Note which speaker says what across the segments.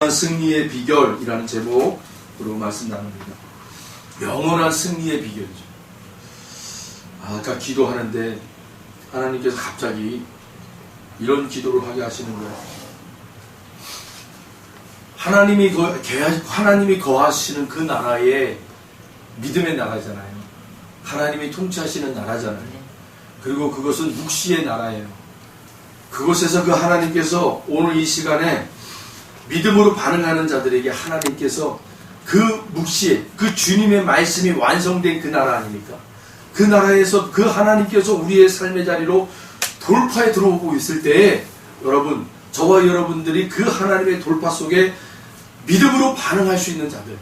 Speaker 1: 승리의 비결이라는 제목으로 말씀 나눕니다. 영원한 승리의 비결이죠. 아까 기도하는데 하나님께서 갑자기 이런 기도를 하게 하시는 거예요. 하나님이 거하시는 그 나라에 믿음의 나라잖아요. 하나님이 통치하시는 나라잖아요. 그리고 그것은 묵시의 나라예요. 그곳에서 그 하나님께서 오늘 이 시간에 믿음으로 반응하는 자들에게 하나님께서 그 묵시, 그 주님의 말씀이 완성된 그 나라 아닙니까? 그 나라에서 그 하나님께서 우리의 삶의 자리로 돌파에 들어오고 있을 때에 여러분, 저와 여러분들이 그 하나님의 돌파 속에 믿음으로 반응할 수 있는 자들,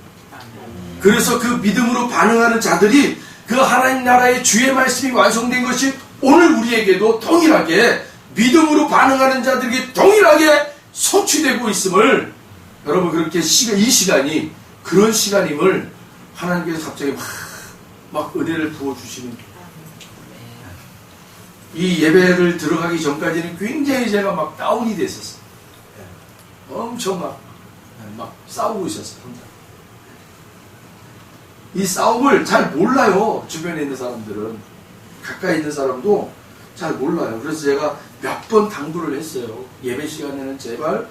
Speaker 1: 그래서 그 믿음으로 반응하는 자들이 그 하나님 나라의 주의 말씀이 완성된 것이 오늘 우리에게도 동일하게 믿음으로 반응하는 자들에게 동일하게 성취되고 있음을, 여러분, 그렇게 이 시간이 그런 시간임을 하나님께서 갑자기 막 은혜를 부어주시는, 이 예배를 들어가기 전까지는 굉장히 제가 막 다운이 됐었어요. 엄청 막 싸우고 있었어요. 혼자. 이 싸움을 잘 몰라요. 주변에 있는 사람들은, 가까이 있는 사람도 잘 몰라요. 그래서 제가 몇 번 당부를 했어요. 예배 시간에는 제발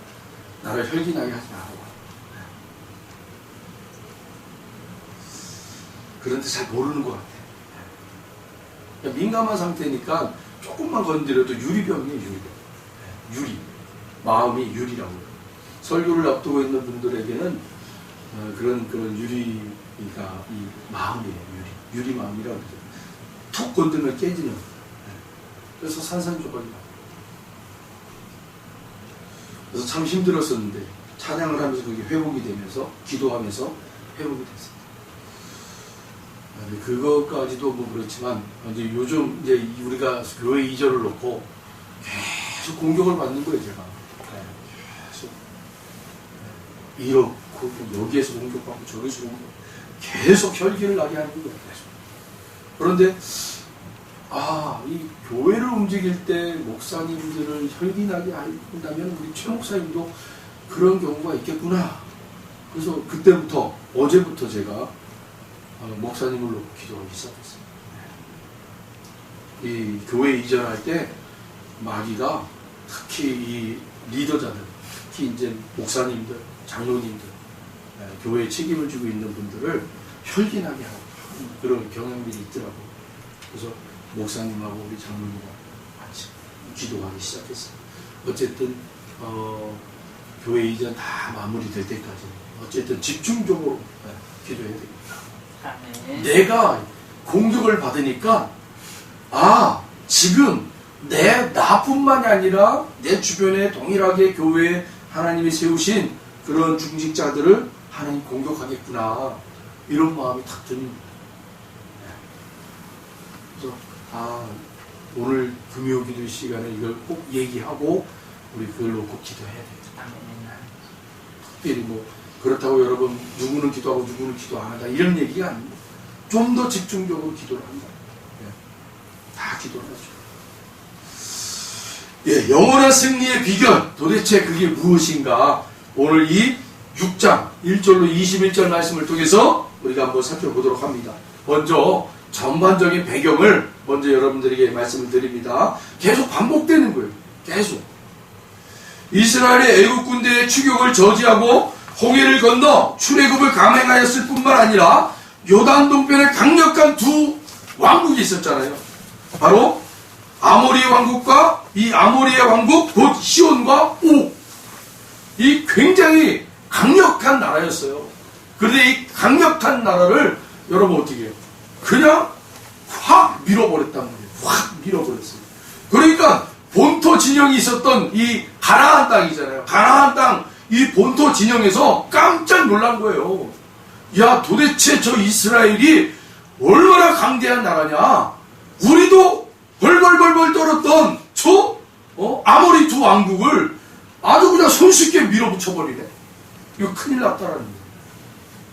Speaker 1: 나를 혈기나게 하지 말라고. 그런데 잘 모르는 것 같아요. 민감한 상태니까 조금만 건드려도 유리병이에요. 유리. 마음이 유리라고 해요. 설교를 앞두고 있는 분들에게는 그런 유리가 이 마음이에요. 유리 마음이라고 그러죠. 툭 건드면 깨지는. 그래서 산산조각이야. 그래서 참 힘들었었는데 찬양을 하면서 그게 회복이 되면서 기도하면서 회복이 됐습니다. 그것까지도 뭐 그렇지만 이제 요즘 이제 우리가 교회 이전을 놓고 계속 공격을 받는 거예요. 제가 계속 이렇고 여기에서 공격받고 저기서 공격, 계속 혈기를 나게 하는 거예요. 계속. 그런데 이 교회를 움직일 때 목사님들을 혈기나게 한다면 우리 최 목사님도 그런 경우가 있겠구나. 그래서 그때부터, 어제부터 제가 목사님을 놓고 기도하기 시작했어요. 이 교회 이전할 때 마귀가 특히 이 리더자들, 특히 이제 목사님들, 장로님들, 교회에 책임을 지고 있는 분들을 혈기나게 하는 그런 경향들이 있더라고요. 그래서 목사님하고 우리 장로님과 같이 기도하기 시작했어요. 어쨌든 교회 이전 다 마무리될 때까지 어쨌든 집중적으로 기도해야 됩니다. 내가 공격을 받으니까 지금 나뿐만이 아니라 내 주변에 동일하게 교회에 하나님이 세우신 그런 중직자들을 하나님 공격하겠구나, 이런 마음이 탁 드는 거예요. 그래서 오늘 금요기도 시간에 이걸 꼭 얘기하고 우리 그걸 놓고 기도해야 되겠다. 특별히 뭐 그렇다고 여러분 누구는 기도하고 누구는 기도 안 한다 이런 얘기가 아닙니다. 좀 더 집중적으로 기도를 한다. 다 기도를 하죠. 영원한 승리의 비결, 도대체 그게 무엇인가? 오늘 이 6장 1절로 21절 말씀을 통해서 우리가 한번 살펴보도록 합니다. 먼저 전반적인 배경을 먼저 여러분들에게 말씀을 드립니다. 계속 반복되는 거예요. 계속. 이스라엘의 애국 군대의 추격을 저지하고 홍해를 건너 출애굽을 감행하였을 뿐만 아니라 요단 동편에 강력한 두 왕국이 있었잖아요. 바로 아모리 왕국과 이 아모리의 왕국, 곧 시온과 옥. 이 굉장히 강력한 나라였어요. 그런데 이 강력한 나라를 여러분 어떻게 해요? 그냥 확 밀어버렸단 말이에요. 확 밀어버렸어요. 그러니까 본토 진영이 있었던 이 가나안 땅이잖아요. 가나안 땅, 이 본토 진영에서 깜짝 놀란 거예요. 야, 도대체 저 이스라엘이 얼마나 강대한 나라냐? 우리도 벌벌벌벌 떨었던 저 아모리 두 왕국을 아주 그냥 손쉽게 밀어붙여버리네. 이거 큰일 났다라는 거예요.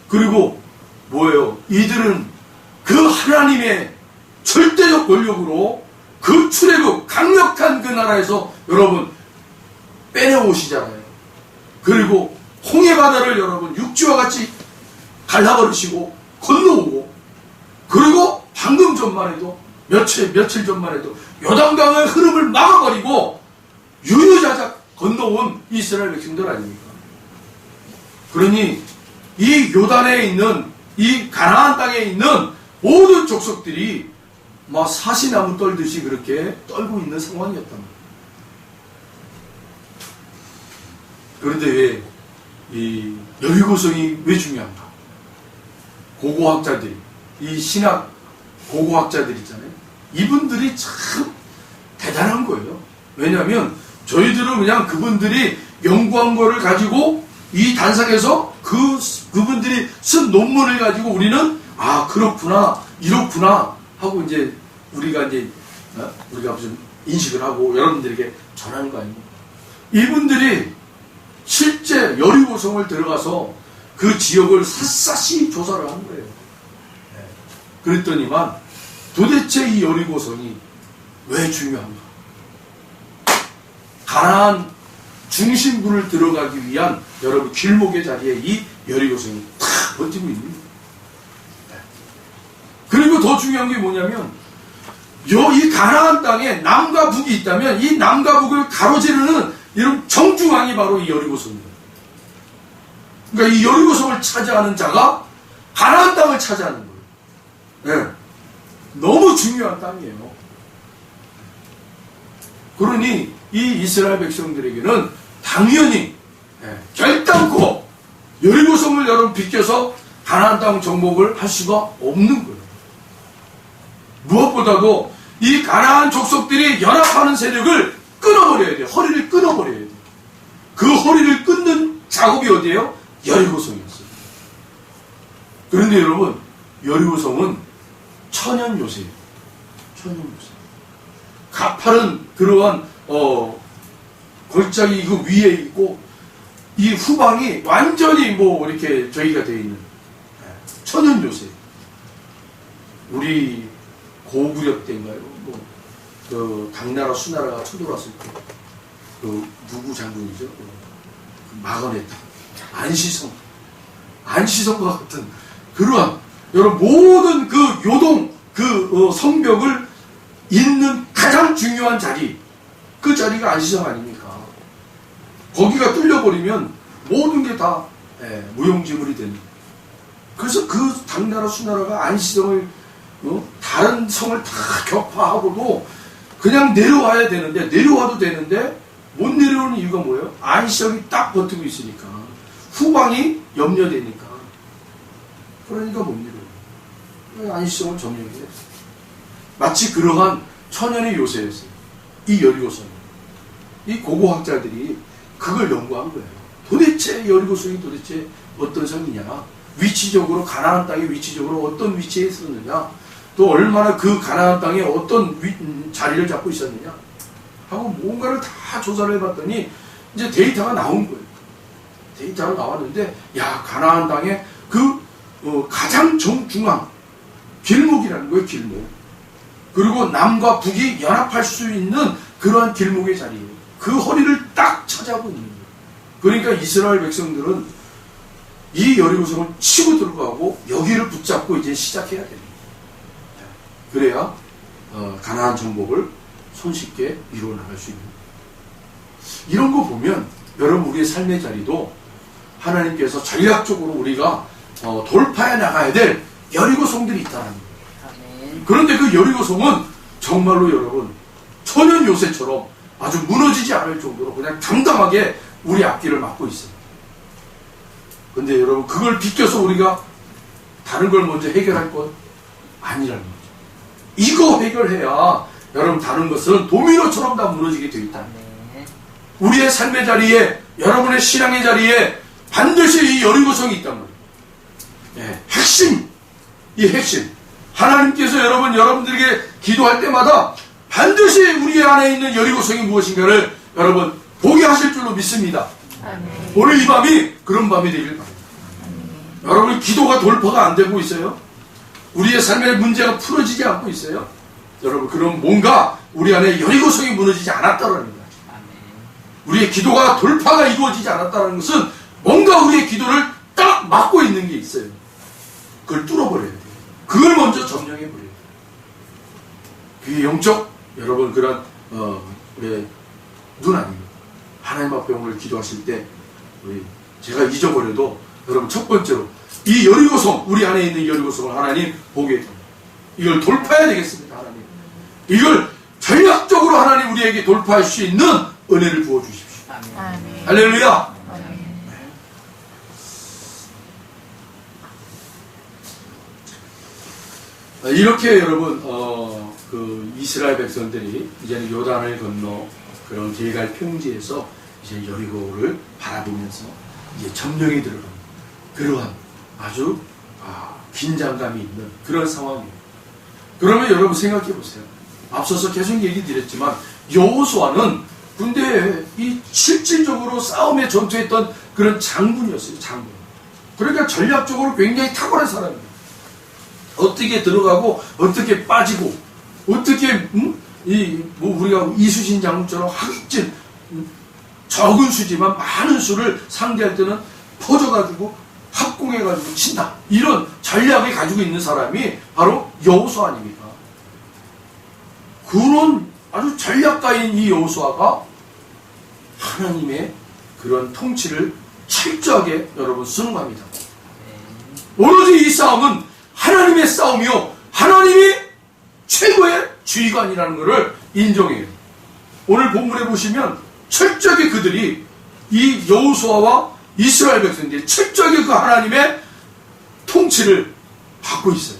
Speaker 1: 그리고 뭐예요? 이들은 그 하나님의 절대적 권력으로 그 출애굽 강력한 그 나라에서 여러분 빼내오시잖아요. 그리고 홍해바다를 여러분 육지와 같이 갈라버리시고 건너오고, 그리고 방금 전만 해도 며칠 전만 해도 요단강의 흐름을 막아버리고 유유자적 건너온 이스라엘 백성들 아닙니까? 그러니 이 요단에 있는 이 가나안 땅에 있는 모든 족속들이 막 사시나무 떨듯이 그렇게 떨고 있는 상황이었단 말이에요. 그런데 왜 이 여리고성이 왜 중요한가? 고고학자들이, 이 신학 고고학자들 있잖아요. 이분들이 참 대단한 거예요. 왜냐하면 저희들은 그냥 그분들이 연구한 거를 가지고 이 단상에서 그분들이 쓴 논문을 가지고 우리는 아 그렇구나 이렇구나 하고 이제 우리가 무슨 인식을 하고 여러분들에게 전하는 거 아닙니까? 이분들이 실제 여리고성을 들어가서 그 지역을 샅샅이 조사를 한 거예요. 그랬더니만 도대체 이 여리고성이 왜 중요한가? 가나안 중심부를 들어가기 위한 여러분 길목의 자리에 이 여리고성이 탁 버티고 있는 거예요. 그리고 더 중요한 게 뭐냐면 이 가나안 땅에 남과 북이 있다면 이 남과 북을 가로지르는 이런 정중앙이 바로 이 여리고성입니다. 그러니까 이 여리고성을 차지하는 자가 가나안 땅을 차지하는 거예요. 네. 너무 중요한 땅이에요. 그러니 이 이스라엘 백성들에게는 당연히 결단코 여리고성을 여러분 비껴서 가나안 땅 정복을 할 수가 없는 거예요. 무엇보다도 이 가나안 족속들이 연합하는 세력을 끊어버려야 돼요. 허리를 끊어버려야 돼요. 그 허리를 끊는 작업이 어디예요? 여리고성이었어요. 그런데 여러분 여리고성은 천연 요새예요. 천연 요새. 가파른 그러한 골짜기 그 위에 있고 이 후방이 완전히 뭐 이렇게 저기가 되어 있는 천연 요새. 우리 고구려 때인가요? 그 당나라 수나라가 쳐들어왔을 때 그 누구 장군이죠? 그 막아냈다. 안시성과 같은 그러한 여러분 모든 그 요동 성벽을 잇는 가장 중요한 자리, 그 자리가 안시성 아닙니까? 거기가 뚫려버리면 모든 게 다 무용지물이 되는. 그래서 그 당나라 수나라가 안시성을 다른 성을 다 격파하고도 그냥 내려와야 되는데, 내려와도 되는데 못 내려오는 이유가 뭐예요? 안시성이 딱 버티고 있으니까. 후방이 염려되니까. 그러니까 못 내려와요. 안시성을 점령해요. 마치 그러한 천연의 요새였어요. 이 여리고성. 이 고고학자들이 그걸 연구한 거예요. 도대체 여리고성이 도대체 어떤 성이냐? 위치적으로 가나안 땅의 위치적으로 어떤 위치에 있었느냐? 또 얼마나 그 가나안 땅에 어떤 자리를 잡고 있었느냐 하고 뭔가를 다 조사를 해봤더니 이제 데이터가 나온 거예요. 데이터가 나왔는데 야 가나안 땅에 그 가장 정중앙 길목이라는 거예요. 길목. 그리고 남과 북이 연합할 수 있는 그러한 길목의 자리예요. 그 허리를 딱 차지하고 있는 거예요. 그러니까 이스라엘 백성들은 이 여리고성을 치고 들어가고 여기를 붙잡고 이제 시작해야 됩니다. 그래야 가나안 정복을 손쉽게 이루어 나갈 수 있는. 이런 거 보면 여러분 우리의 삶의 자리도 하나님께서 전략적으로 우리가 돌파해 나가야 될 여리고성들이 있다는 거예요. 그런데 그 여리고성은 정말로 여러분 천연 요새처럼 아주 무너지지 않을 정도로 그냥 당당하게 우리 앞길을 막고 있어요. 근데 여러분 그걸 비껴서 우리가 다른 걸 먼저 해결할 건 아니라는 거죠. 이거 해결해야 여러분 다른 것은 도미노처럼 다 무너지게 되어 있다. 우리의 삶의 자리에 여러분의 신앙의 자리에 반드시 이 여리고성이 있단 말이에요. 핵심, 이 핵심. 하나님께서 여러분들에게 기도할 때마다 반드시 우리 안에 있는 여리고성이 무엇인가를 여러분 보게 하실 줄로 믿습니다. 오늘 이 밤이 그런 밤이 되길 바랍니다. 여러분 기도가 돌파가 안 되고 있어요? 우리의 삶의 문제가 풀어지지 않고 있어요? 여러분 그럼 뭔가 우리 안에 여리고성이 무너지지 않았다는 거예요. 우리의 기도가 돌파가 이루어지지 않았다는 것은 뭔가 우리의 기도를 딱 막고 있는 게 있어요. 그걸 뚫어버려야 돼요. 그걸 먼저 점령해버려야 돼요. 그게 영적, 여러분, 그런, 우리의 눈 아닙니다. 하나님 앞에 오늘 기도하실 때, 제가 잊어버려도, 여러분, 첫 번째로, 이 여리고성, 우리 안에 있는 여리고성을 하나님 보게 됩니다. 이걸 돌파해야 되겠습니다, 하나님. 이걸 전략적으로 하나님 우리에게 돌파할 수 있는 은혜를 부어주십시오.
Speaker 2: 아멘.
Speaker 1: 할렐루야!
Speaker 2: 아멘.
Speaker 1: 이렇게 여러분, 그 이스라엘 백성들이 이제는 요단을 건너 그런 길갈 평지에서 이제 여리고를 바라보면서 이제 점령에 들어가는 그러한 아주 긴장감이 있는 그런 상황이에요. 그러면 여러분 생각해 보세요. 앞서서 계속 얘기 드렸지만 여호수아는 근데 이 실질적으로 싸움에 전투했던 그런 장군이었어요. 장군. 그러니까 전략적으로 굉장히 탁월한 사람이에요. 어떻게 들어가고 어떻게 빠지고 어떻게 우리가 이수신 장군처럼 하객진 적은 수지만 많은 수를 상대할 때는 퍼져가지고 합공해가지고 친다. 이런 전략을 가지고 있는 사람이 바로 여호수아 아닙니까? 그런 아주 전략가인 이 여호수아가 하나님의 그런 통치를 철저하게 여러분 순응합니다. 오로지 이 싸움은 하나님의 싸움이요, 하나님이 최고의 주의관이라는 것을 인정해요. 오늘 본문에 보시면 철저하게 그들이 이 여호수아와 이스라엘 백성들이 철저하게 그 하나님의 통치를 받고 있어요.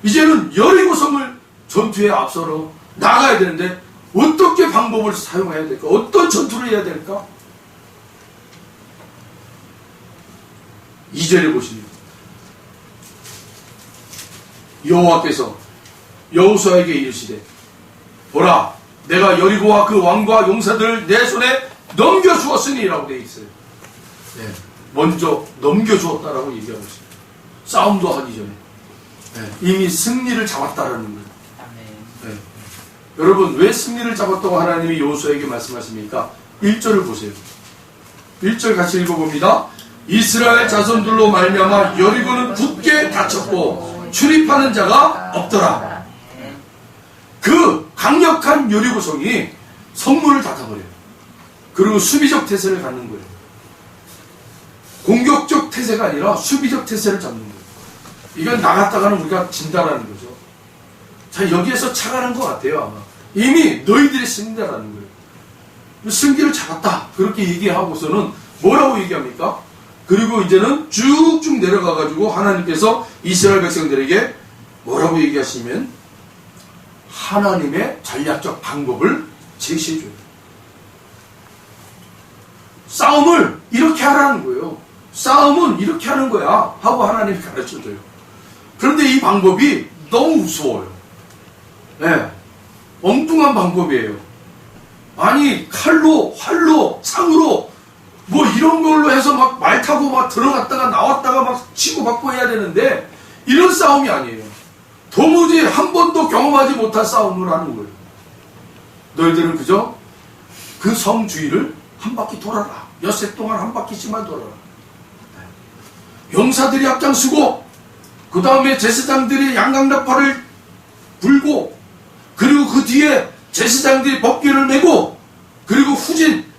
Speaker 1: 이제는 여리고성을 전투에 앞서러 나가야 되는데 어떻게 방법을 사용해야 될까? 어떤 전투를 해야 될까? 2절에 보시면 여호와께서 여호수아에게 이르시되 보라, 내가 여리고와 그 왕과 용사들을 내 손에 넘겨주었으니 라고 되어 있어요. 네, 먼저 넘겨주었다라고 얘기하고 있습니다. 싸움도 하기 전에 이미 승리를 잡았다라는 거예요. 네. 여러분, 왜 승리를 잡았다고 하나님이 여호수아에게 말씀하십니까? 1절을 보세요. 1절 같이 읽어봅니다. 이스라엘 자손들로 말미암아 여리고는 굳게 닫혔고 출입하는 자가 없더라. 그 강력한 여리고성이 성문을 닫아버려요. 그리고 수비적 태세를 갖는 거예요. 공격적 태세가 아니라 수비적 태세를 잡는 거예요. 이건 나갔다가는 우리가 진다라는 거죠. 자, 여기에서 차가는 것 같아요, 아마. 이미 너희들이 승리다라는 거예요. 승기를 잡았다. 그렇게 얘기하고서는 뭐라고 얘기합니까? 그리고 이제는 쭉쭉 내려가가지고 하나님께서 이스라엘 백성들에게 뭐라고 얘기하시면 하나님의 전략적 방법을 제시해줘요. 싸움을 이렇게 하라는 거예요. 싸움은 이렇게 하는 거야 하고 하나님이 가르쳐줘요. 그런데 이 방법이 너무 우스워요. 네, 엉뚱한 방법이에요. 아니, 칼로, 활로, 창으로 뭐 이런 걸로 해서 막 말 타고 막 들어갔다가 나왔다가 막 치고받고 해야 되는데 이런 싸움이 아니에요. 도무지 한 번도 경험하지 못한 싸움을 하는 거예요. 너희들은 그저 그 성 주위를 한 바퀴 돌아라. 엿새 동안 한 바퀴씩만 돌아라. 용사들이 앞장서고 그 다음에 제사장들이 양강나팔을 불고 그리고 그 뒤에 제사장들이 법궤를 메고 그리고 후진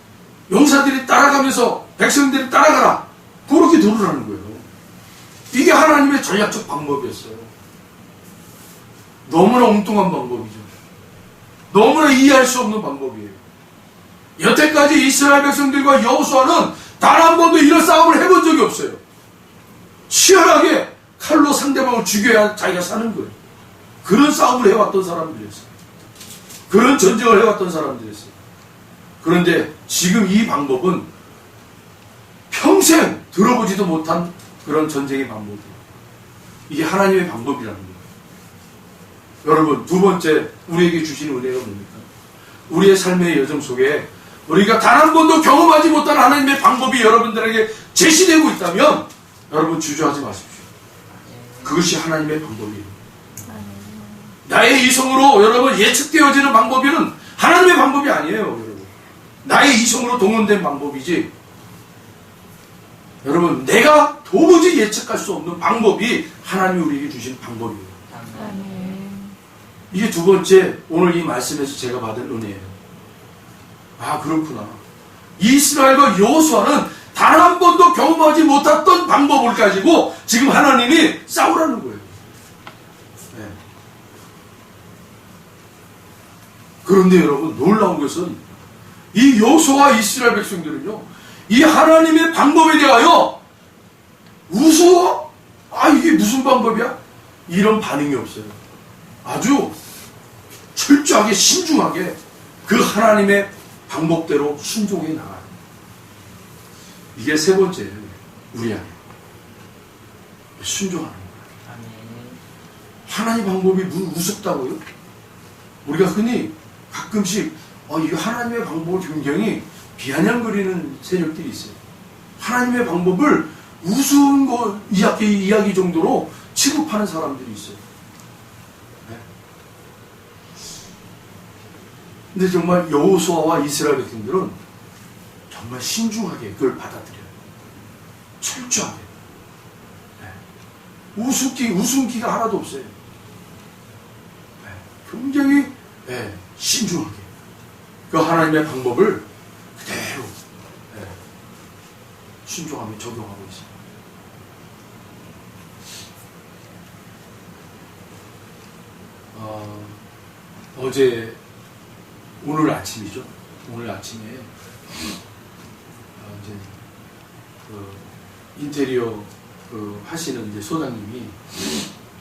Speaker 1: 용사들이 따라가면서 백성들이 따라가라. 그렇게 돌으라는 거예요. 이게 하나님의 전략적 방법이었어요. 너무나 엉뚱한 방법이죠. 너무나 이해할 수 없는 방법이에요. 여태까지 이스라엘 백성들과 여호수아는 단 한 번도 이런 싸움을 해본 적이 없어요. 치열하게 칼로 상대방을 죽여야 자기가 사는 거예요. 그런 싸움을 해왔던 사람들이었어요. 그런 전쟁을 해왔던 사람들이었어요. 그런데 지금 이 방법은 평생 들어보지도 못한 그런 전쟁의 방법이에요. 이게 하나님의 방법이라는 거예요. 여러분, 두 번째 우리에게 주시는 은혜가 뭡니까? 우리의 삶의 여정 속에 우리가 단 한 번도 경험하지 못한 하나님의 방법이 여러분들에게 제시되고 있다면 여러분 주저하지 마십시오. 그것이 하나님의 방법이에요. 나의 이성으로 여러분 예측되어지는 방법은 하나님의 방법이 아니에요. 여러분, 나의 이성으로 동원된 방법이지 여러분, 내가 도무지 예측할 수 없는 방법이 하나님이 우리에게 주신 방법이에요. 이게 두 번째, 오늘 이 말씀에서 제가 받은 은혜예요. 아, 그렇구나. 이스라엘과 여호수아는 단 한 번도 경험하지 못했던 방법을 가지고 지금 하나님이 싸우라는 거예요. 네. 그런데 여러분, 놀라운 것은 이 여호수아와 이스라엘 백성들은요, 이 하나님의 방법에 대하여 우스워? 아, 이게 무슨 방법이야? 이런 반응이 없어요. 아주 철저하게 신중하게 그 하나님의 방법대로 순종해 나가요. 이게 세 번째예요. 우리 안에 순종하는 거예요. 하나님 방법이 우습다고요? 우리가 흔히 가끔씩 이 하나님의 방법을 굉장히 비아냥거리는 세력들이 있어요. 하나님의 방법을 우스운 거 이야기 정도로 취급하는 사람들이 있어요. 네. 근데 정말 여호수아와 이스라엘 백성들은 정말 신중하게 그걸 받아들여요. 철저하게. 네. 웃음기가 하나도 없어요. 네. 굉장히 신중하게 그 하나님의 방법을 그대로 순종하며 적용하고 있습니다. 오늘 아침이죠. 오늘 아침에 이제 인테리어 하시는 이제 소장님이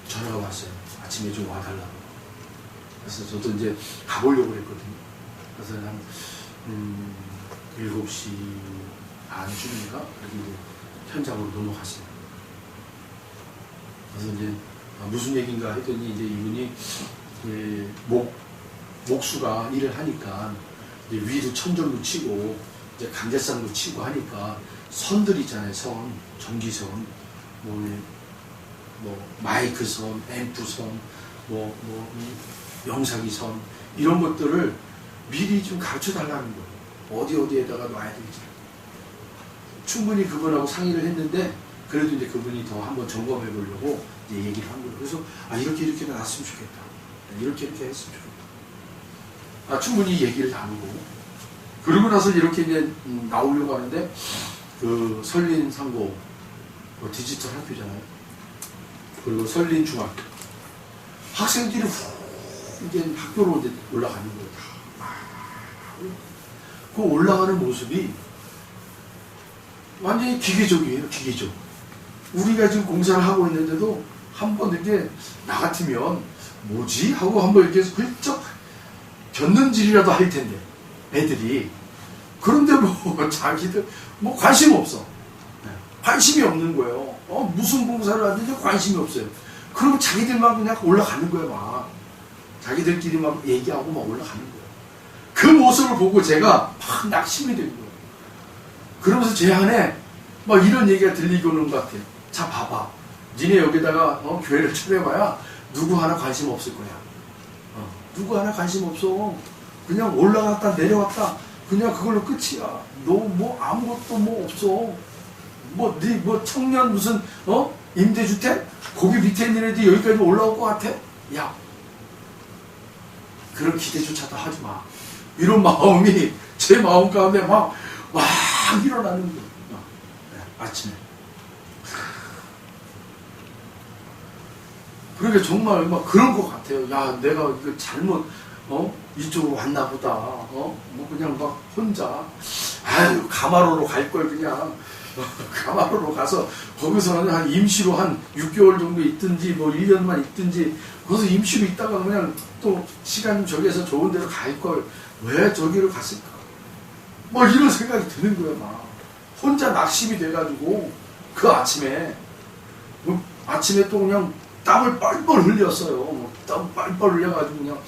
Speaker 1: 전화가 왔어요. 아침에 좀 와달라고. 그래서 저도 이제 가보려고 했거든요. 그래서 한 7시 반쯤인가 그리고 현장으로 넘어갔어요. 그래서 이제 무슨 얘기인가 했더니 이제 이분이 목수가 일을 하니까 이제 위도 천정도 치고 이제 강제상도 치고 하니까 선들 있잖아요. 선, 전기선, 마이크선, 앰프선, 영상기선 이런 것들을 미리 좀 가르쳐 달라는 거예요. 어디에다가 놔야 되지. 충분히 그분하고 상의를 했는데 그래도 이제 그분이 더 한번 점검해 보려고 이제 얘기를 한 거예요. 그래서 이렇게 놨으면 좋겠다. 이렇게 했으면 좋겠다. 충분히 얘기를 나누고 그러고 나서 이렇게 이제 나오려고 하는데 그 설린상고 디지털 학교잖아요. 그리고 설린중학교 학생들이 이제 학교로 이제 올라가는 거예요. 그 올라가는 모습이 완전히 기계적이에요. 기계적. 우리가 지금 공사를 하고 있는데도 한번 이렇게 나 같으면 뭐지? 하고 한번 이렇게 훌쩍 겼는질이라도 할 텐데 애들이. 그런데 자기들 관심 없어. 관심이 없는 거예요. 무슨 공사를 하든지 관심이 없어요. 그러면 자기들만 그냥 올라가는 거예요. 막 자기들끼리 막 얘기하고 막 올라가는 거예요. 그 모습을 보고 제가 막 낙심이 된 거예요. 그러면서 제 안에 막 이런 얘기가 들리고 오는 것 같아요. 자, 봐봐. 니네 여기다가 교회를 차려봐야 누구 하나 관심 없을 거야. 누구 하나 관심 없어. 그냥 올라갔다 내려왔다. 그냥 그걸로 끝이야. 너 아무것도 없어. 청년 무슨 임대주택? 거기 밑에 있는 애들이 여기까지 올라올 것 같아? 야, 그런 기대조차도 하지 마. 이런 마음이 제 마음 가운데 막 일어나는 거예요. 아침에. 그러니까 정말 막 그런 것 같아요. 야, 내가 이거 잘못 이쪽으로 왔나 보다. 그냥 막 혼자 가마로로 갈 걸 그냥 가마로로 가서 거기서는 한 임시로 한 6개월 정도 있든지 1년만 있든지 거기서 임시로 있다가 그냥 또 시간 저기에서 좋은 데로 갈 걸 왜 저기로 갔을까? 이런 생각이 드는 거예요. 막 혼자 낙심이 돼가지고 그 아침에 또 그냥 땀을 뻘뻘 흘렸어요. 땀 뻘뻘 흘려가지고 그냥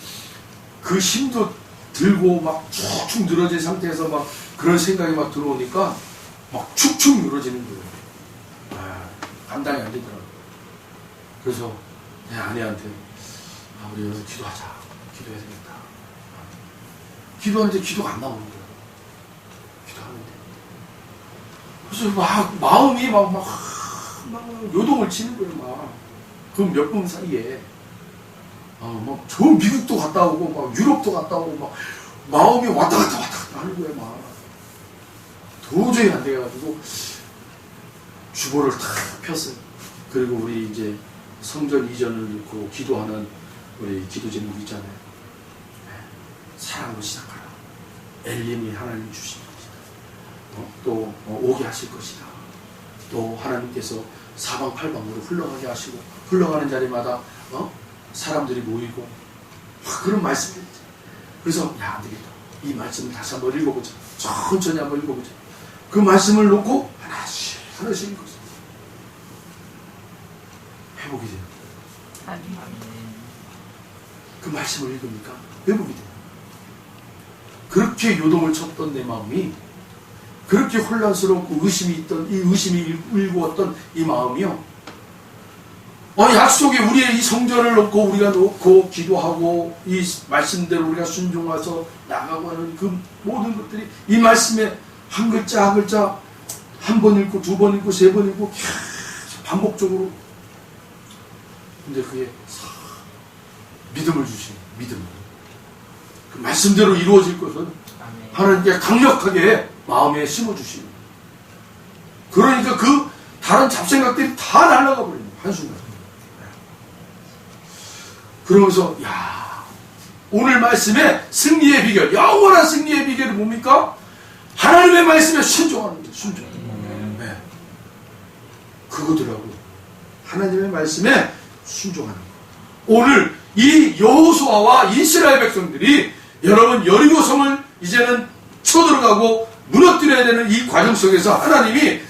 Speaker 1: 그 힘도 들고 막 축축 늘어진 상태에서 막 그런 생각이 막 들어오니까 막 축축 늘어지는 거예요. 감당이 안 되더라고요. 그래서 내 아내한테 우리 여기서 기도하자. 기도해야 되겠다. 기도하는데 기도가 안 나오는 거예요. 기도하는데. 그래서 막 마음이 막 요동을 치는 거예요. 막 그 몇 분 사이에 막 좋은 미국도 갔다 오고 막 유럽도 갔다 오고 막 마음이 왔다 갔다 하는 거예요. 막 도저히 안 돼가지고 주보를 탁 폈어요. 그리고 우리 이제 성전 이전을 놓고 기도하는 우리 기도 제목 있잖아요. 사랑으로 시작하라. 엘림이 하나님 주신 것이다. 또 오게 하실 것이다. 또 하나님께서 사방팔방으로 흘러가게 하시고 흘러가는 자리마다 사람들이 모이고 그런 말씀이었죠. 그래서 야, 안 되겠다. 이 말씀을 다시 한번 읽어보자. 천천히 한번 읽어보자. 그 말씀을 놓고 하나씩 읽었어요. 회복이 돼요.
Speaker 2: 아멘.
Speaker 1: 그 말씀을 읽으니까 회복이 돼요. 그렇게 요동을 쳤던 내 마음이, 그렇게 혼란스럽고 의심이 일구었던 이 마음이요, 약속에 우리의 이 성전을 우리가 놓고 기도하고 이 말씀대로 우리가 순종해서 나가고 하는 그 모든 것들이 이 말씀에 한 글자 한 글자 한 번 읽고 두 번 읽고 세 번 읽고 계속 반복적으로, 근데 그게 믿음을 주시는 믿음. 그 말씀대로 이루어질 것은 하나님께 강력하게 마음에 심어주시는. 그러니까 그 다른 잡생각들이 다 날아가 버립니다. 한순간. 그러면서 오늘 말씀의 승리의 비결, 영원한 승리의 비결이 뭡니까? 하나님의 말씀에 순종하는 거예요. 순종. 네. 그거더라고요. 하나님의 말씀에 순종하는 거. 오늘 이 여호수아와 이스라엘 백성들이 여러분 여리고성을 이제는 쳐들어가고 무너뜨려야 되는 이 과정 속에서 하나님이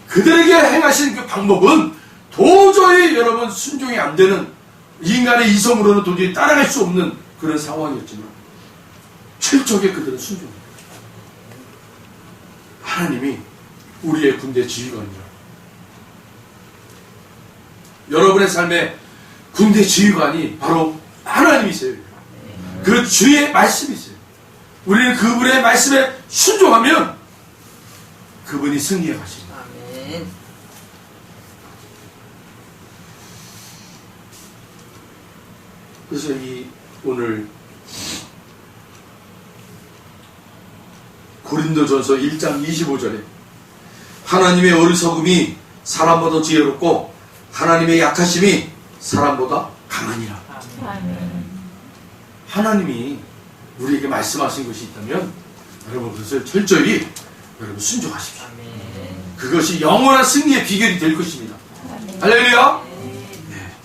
Speaker 1: 그들에게 행하신 그 방법은 도저히 여러분 순종이 안 되는, 인간의 이성으로는 도저히 따라갈 수 없는 그런 상황이었지만 철저하게 그들은 순종합니다. 하나님이 우리의 군대 지휘관이라. 여러분의 삶에 군대 지휘관이 바로 하나님이세요. 그 주의 말씀이세요. 우리는 그분의 말씀에 순종하면 그분이 승리해 가십니다.
Speaker 2: 아멘.
Speaker 1: 그래서 오늘 고린도전서 1장 25절에 하나님의 어리석음이 사람보다 지혜롭고 하나님의 약하심이 사람보다 강하니라.
Speaker 2: 아멘.
Speaker 1: 하나님이 우리에게 말씀하신 것이 있다면 여러분 그것을 철저히 여러분 순종하십시오.
Speaker 2: 아멘.
Speaker 1: 그것이 영원한 승리의 비결이 될 것입니다.
Speaker 2: 아멘.
Speaker 1: 할렐루야. 네.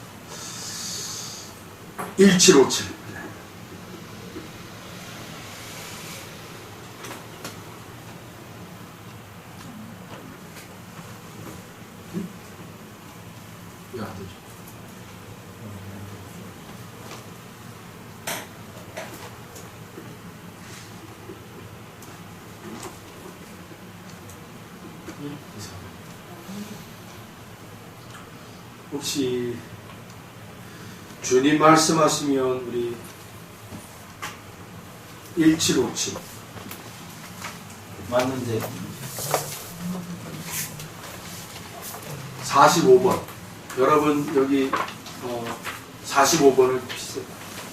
Speaker 1: 1757. 야, 안 되죠. 혹시 주님 말씀하시면 우리 1757 맞는데 45번 여러분 여기 45번을 피세요.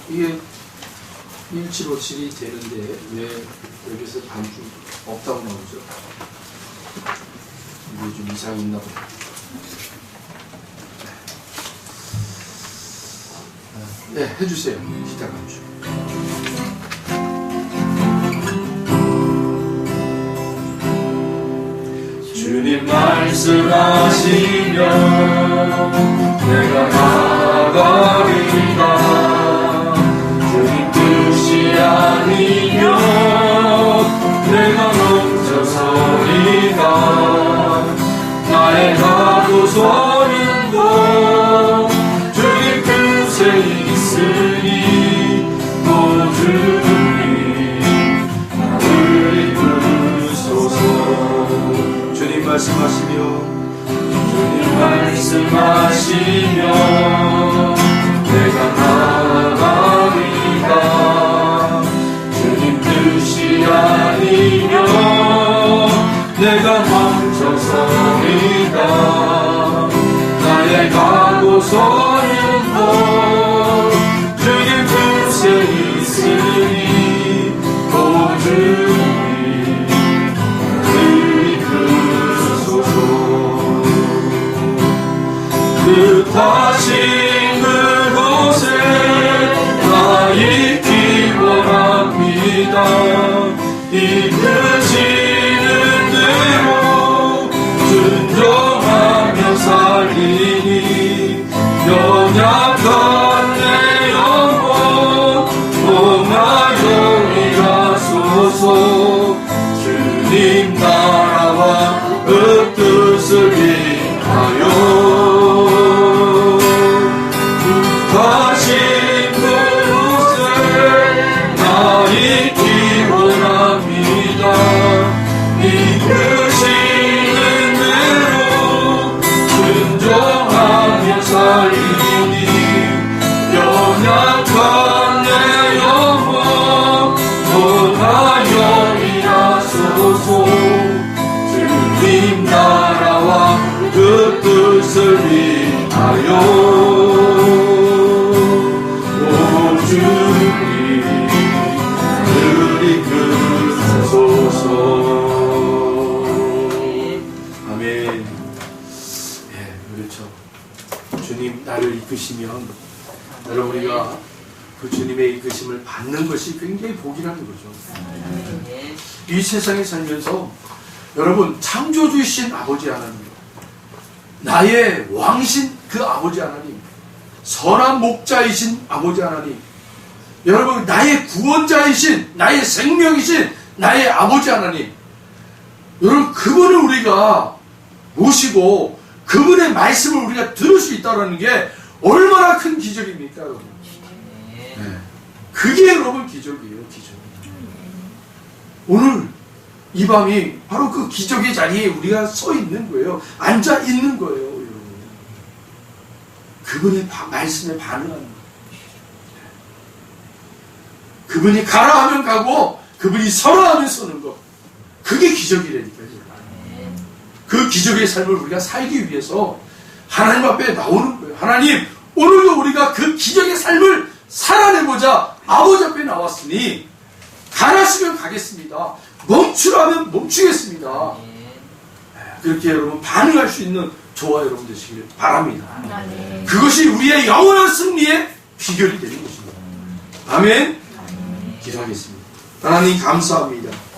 Speaker 1: 이게 1757이 되는데 왜 여기서 반주 없다고 나오죠? 이게 좀 이상이 있나 보다. 네, 해주세요. 기타 반주. 주님 말씀하시면 내가 나가리다. 주님 뜻이 아니면 내가 멈춰서리다. 나의 가고 서는 곳 주님 뜻에 있으니 또 주님 나를 이끄소서. 주님 말씀하시며 내가 나가리다. 주님 뜻이 아니면 내가 멈춰서 순종하며 살리니 연약한 내 영혼 통하여 일하소서. 주님 나라와 그 뜻을 위하여 다시 그곳에 나 있기 원합니다. 이끄시는 대로 순종하며 살리니 연약한 내 영혼 통하여 일하소서. 주님 나라와 그 뜻을 위하여 오 주님 그리 크소서. 아멘. 예, 그렇죠. 주님 나를 이끄시면 여러분 우리가 그 주님의 이끄심을 받는 것이 굉장히 복이라는 거죠. 이 세상에 살면서 여러분 창조주이신 아버지 하나님, 나의 왕신 그 아버지 하나님, 선한 목자이신 아버지 하나님, 여러분 나의 구원자이신, 나의 생명이신 나의 아버지 하나님, 여러분 그분을 우리가 모시고 그분의 말씀을 우리가 들을 수 있다는 게 얼마나 큰 기적입니까 여러분. 네. 그게 여러분 기적이에요. 기적. 오늘 이 밤이 바로 그 기적의 자리에 우리가 서 있는 거예요. 앉아 있는 거예요. 여러분. 그분의 말씀에 반응하는 거예요. 그분이 가라 하면 가고 그분이 서라 하면 서는 것. 그게 기적이라니까요. 그 기적의 삶을 우리가 살기 위해서 하나님 앞에 나오는 거예요. 하나님, 오늘도 우리가 그 기적의 삶을 살아내고자 아버지 앞에 나왔으니 가라시면 가겠습니다. 멈추라면 멈추겠습니다. 그렇게 여러분 반응할 수 있는 저와 여러분 되시길 바랍니다. 그것이 우리의 영원한 승리의 비결이 되는 것입니다. 아멘. 기도하겠습니다. 하나님 감사합니다.